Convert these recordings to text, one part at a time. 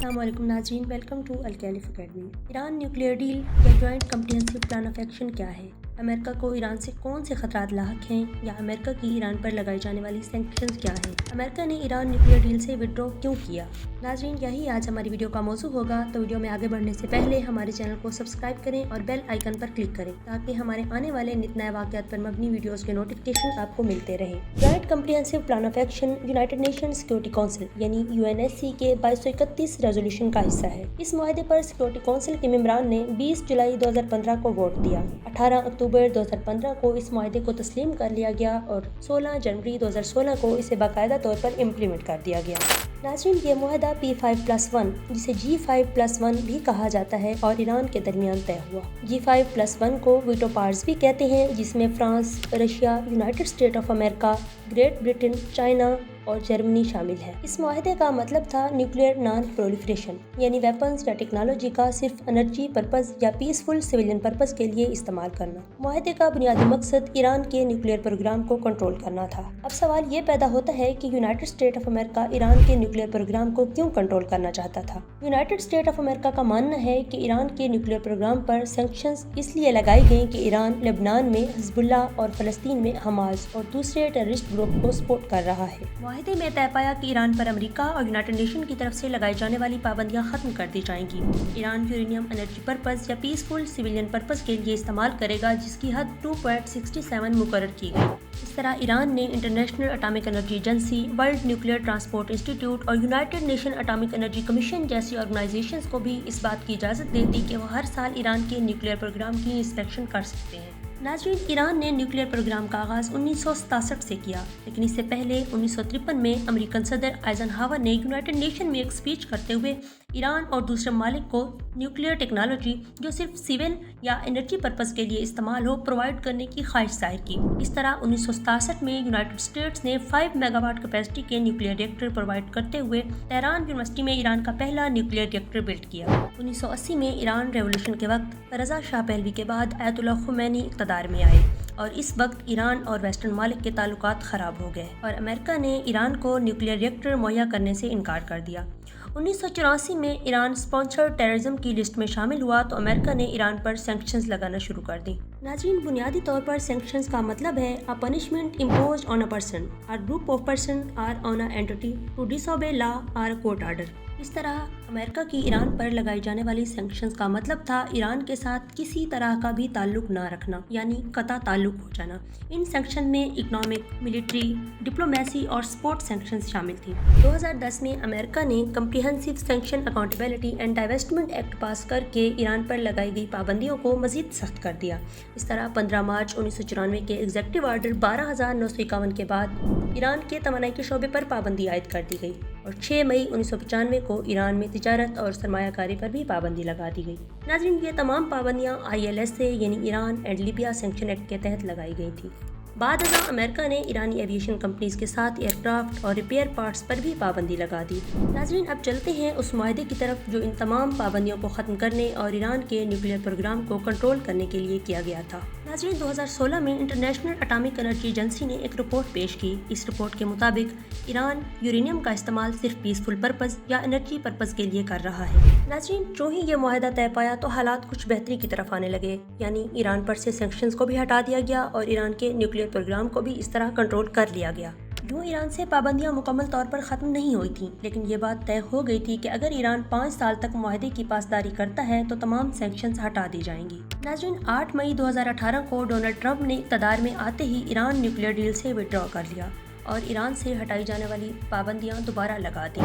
अस्सलाम वालेकुम नाज़रीन, वेलकम टू अल-कैलिफ अकेडमी। ईरान न्यूक्लियर डील या joint comprehensive plan of action क्या है? अमेरिका को ईरान से कौन से खतरात लाहक हैं, या अमेरिका की ईरान पर लगाई जाने वाली सैंक्शंस क्या हैं? अमेरिका ने ईरान न्यूक्लियर डील से विड्रॉ क्यों किया? नाज़रीन, यही आज हमारी वीडियो का मौजू होगा, तो वीडियो में आगे बढ़ने से पहले हमारे चैनल को सब्सक्राइब करें और बेल आइकन पर क्लिक करें ताकि हमारे आने वाले नित नए वाक़यात पर मबनी वीडियोज़ के नोटिफिकेशन आपको मिलते रहें। Joint comprehensive plan of action United nation security council यानी UNSC के 2231 रेजोल्यूशन का हिस्सा है। इस मुआहदे पर सिक्योरिटी काउंसिल के मेंबरान ने 20 जुलाई 2015 को वोट दिया। 18 अक्टूबर 2015 को इस मुआहदे को तस्लीम कर लिया गया और 16 जनवरी 2016 को इसे बाकायदा तौर पर इम्प्लीमेंट कर दिया गया। नाज़रीन, ये मुआहदा P5+1 जिसे G5+1 भी कहा जाता है और ईरान के दरमियान तय हुआ। G5+1 को वीटो पावर्स भी कहते हैं, जिसमें France, Russia, United state of America, great Britain, China और जर्मनी शामिल है। इस मुआहदे का मतलब था न्यूक्लियर नॉन प्रोलिफरेशन, यानी वेपन्स या टेक्नोलॉजी का सिर्फ एनर्जी पर्पस या पीसफुल सिविलियन पर्पस के लिए इस्तेमाल करना। मुआहदे का बुनियादी मकसद ईरान के न्यूक्लियर प्रोग्राम को कंट्रोल करना था। अब सवाल ये पैदा होता है कि United state of America Iran के न्यूक्लियर प्रोग्राम को क्यों कंट्रोल करना चाहता था। यूनाइटेड स्टेट ऑफ अमेरिका का मानना है कि ईरान के न्यूक्लियर प्रोग्राम पर सैंक्शंस इसलिए लगाई गई कि ईरान लेबनान में हिजबुल्लाह और फलस्तीन में हमास और दूसरे टेररिस्ट ग्रुप को सपोर्ट कर रहा है। मुआहदे में तय पाया कि ईरान पर अमेरिका और यूनाइटेड नेशन की तरफ से लगाई जाने वाली पाबंदियां खत्म कर दी जाएंगी। ईरान यूरेनियम एनर्जी पर्पस या पीसफुल सिविलियन पर्पस के लिए इस्तेमाल करेगा, जिसकी हद 2.67 मुकर्रर की गई। इस तरह ईरान ने international atomic energy agency, world nuclear transport institute और united nation atomic energy commission जैसी ऑर्गेनाइजेशंस को भी इस बात की इजाज़त दे दी कि वह हर साल ईरान के न्यूक्लियर प्रोग्राम की इंस्पेक्शन कर सकते हैं। नाज़रीन, ईरान ने न्यूक्लियर प्रोग्राम का आगाज़ 1967 से किया, लेकिन इससे पहले 1953 में अमेरिकन सदर आइजनहावर ने यूनाइटेड नेशन में एक स्पीच करते हुए ईरान और दूसरे ममालिक को न्यूक्लियर टेक्नोलॉजी जो सिर्फ सिविल या एनर्जी पर्पस के लिए इस्तेमाल हो प्रोवाइड करने की ख्वाहिश जाहिर की। इस तरह 1967 में यूनाइटेड स्टेट्स ने 5 मेगावाट कैपेसिटी के न्यूक्लियर रिएक्टर प्रोवाइड करते हुए तेहरान यूनिवर्सिटी में ईरान का पहला न्यूक्लियर रिएक्टर बिल्ड किया। 1980 में ईरान रेवोल्यूशन के वक्त रज़ा शाह पहलवी के बाद आयतुल्लाह खुमैनी इक़्तिदार में आए और इस वक्त ईरान और वेस्टर्न ममालिक के ताल्लुकात ख़राब हो गए और अमेरिका ने ईरान को न्यूक्लियर रिएक्टर मुहैया करने से इनकार कर दिया। 1984 में ईरान स्पॉन्सर्ड टेररिज्म की लिस्ट में शामिल हुआ तो अमेरिका ने ईरान पर सैंक्शंस लगाना शुरू कर दी। नाज़रीन, बुनियादी तौर पर सैंक्शंस का मतलब है a punishment imposed on a person और group of person or on a entity to disobey law और कोर्ट ऑर्डर। इस तरह अमेरिका की ईरान पर लगाई जाने वाली सैंक्शंस का मतलब था ईरान के साथ किसी तरह का भी ताल्लुक ना रखना, यानी कता ताल्लुक हो जाना। इन सैंक्शन में इकोनॉमिक, मिलिट्री, डिप्लोमेसी और स्पोर्ट्स सैंक्शंस शामिल थी। 2010 में अमेरिका ने comprehensive sanction accountability and divestment act पास करके ईरान पर लगाई गई पाबंदियों को मजीद सख्त कर दिया। इस तरह 15 मार्च 1994 के एग्जीक्यूटिव ऑर्डर 12,951 के बाद ईरान के तवानाई के शोबे पर पाबंदी आयद कर दी गई और 6 मई 1995 को ईरान में तिजारत और सरमायाकारी पर भी पाबंदी लगा दी गई। नाज़रीन, ये तमाम पाबंदियाँ ILSA यानी Iran and Libya sanction act के तहत लगाई गई थी। बाद में अमेरिका ने ईरानी एविएशन कंपनीज के साथ एयरक्राफ्ट और रिपेयर पार्ट्स पर भी पाबंदी लगा दी। नाज़रीन, अब चलते हैं उस मुआहदे की तरफ जो इन तमाम पाबंदियों को ख़त्म करने और ईरान के न्यूक्लियर प्रोग्राम को कंट्रोल करने के लिए किया गया था। नाज़रीन, 2016 में इंटरनेशनल एटॉमिक एनर्जी एजेंसी ने एक रिपोर्ट पेश की। इस रिपोर्ट के मुताबिक ईरान यूरेनियम का इस्तेमाल सिर्फ पीसफुल पर्पस या एनर्जी पर्पस के लिए कर रहा है। नाज़रीन, जो ही ये मुआहदा तय पाया तो हालात कुछ बेहतरी की तरफ आने लगे, यानी ईरान पर से सैंक्शंस को भी हटा दिया गया और ईरान के न्यूक्लियर प्रोग्राम को भी इस तरह कंट्रोल कर लिया गया। यूँ ईरान से पाबंदियां मुकम्मल तौर पर ख़त्म नहीं हुई थीं, लेकिन ये बात तय हो गई थी कि अगर ईरान 5 साल तक मुआहदे की पासदारी करता है तो तमाम सैंक्शंस हटा दी जाएंगी। नाज़रीन, 8 मई 2018 को डोनाल्ड ट्रंप ने इक़्तिदार में आते ही ईरान न्यूक्लियर डील से विड्रॉ कर लिया और ईरान से हटाई जाने वाली पाबंदियां दोबारा लगा दी।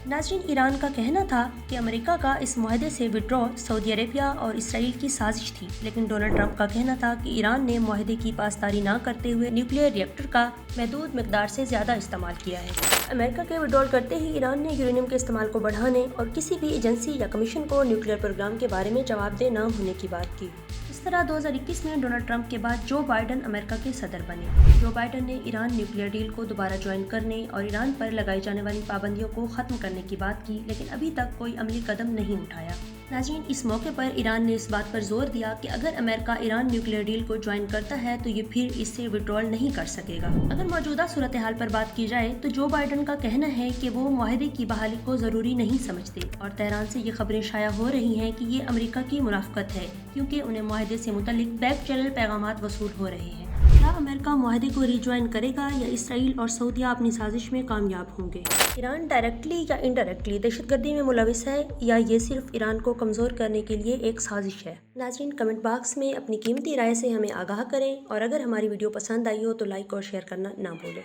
नाज़रीन, ईरान का कहना था कि अमेरिका का इस मुआहदे से विड्रॉ सऊदी अरेबिया और इसराइल की साजिश थी, लेकिन डोनाल्ड ट्रंप का कहना था कि ईरान ने मुआहदे की पासदारी ना करते हुए न्यूक्लियर रिएक्टर का महदूद मिकदार से ज़्यादा इस्तेमाल किया है। अमेरिका के विड्रॉल करते ही ईरान ने यूरेनियम के इस्तेमाल को बढ़ाने और किसी भी एजेंसी या कमीशन को न्यूक्लियर प्रोग्राम के बारे में जवाबदेह न होने की बात की। इस کس طرح 2021 میں ڈونلڈ ٹرمپ کے بعد جو بائیڈن امریکہ کے صدر بنے۔ جو بائیڈن نے ایران نیوکلیئر ڈیل کو دوبارہ جوائن کرنے اور ایران پر لگائی جانے والی پابندیوں کو ختم کرنے کی بات کی، لیکن ابھی تک کوئی عملی قدم نہیں اٹھایا۔ ناظرین، اس موقع پر ایران نے اس بات پر زور دیا کہ اگر امریکہ ایران نیوکلیئر ڈیل کو جوائن کرتا ہے تو یہ پھر اس سے وڈرول نہیں کر سکے گا۔ اگر موجودہ صورتحال پر بات کی جائے تو جو بائیڈن کا کہنا ہے کہ وہ معاہدے کی بحالی کو ضروری نہیں سمجھتے، اور تہران سے یہ خبریں شائع ہو رہی ہیں کہ یہ امریکہ کی منافقت ہے کیونکہ انہیں معاہدے سے متعلق بیک چینل پیغامات وصول ہو رہے ہیں۔ کیا امریکہ معاہدے کو ری جوائن کرے گا یا اسرائیل اور سعودیہ اپنی سازش میں کامیاب ہوں گے؟ ایران ڈائریکٹلی یا انڈائریکٹلی دہشت گردی میں ملوث ہے یا یہ صرف ایران کو کمزور کرنے کے لیے ایک سازش ہے؟ ناظرین، کمنٹ باکس میں اپنی قیمتی رائے سے ہمیں آگاہ کریں، اور اگر ہماری ویڈیو پسند آئی ہو تو لائک اور شیئر کرنا نہ بھولیں۔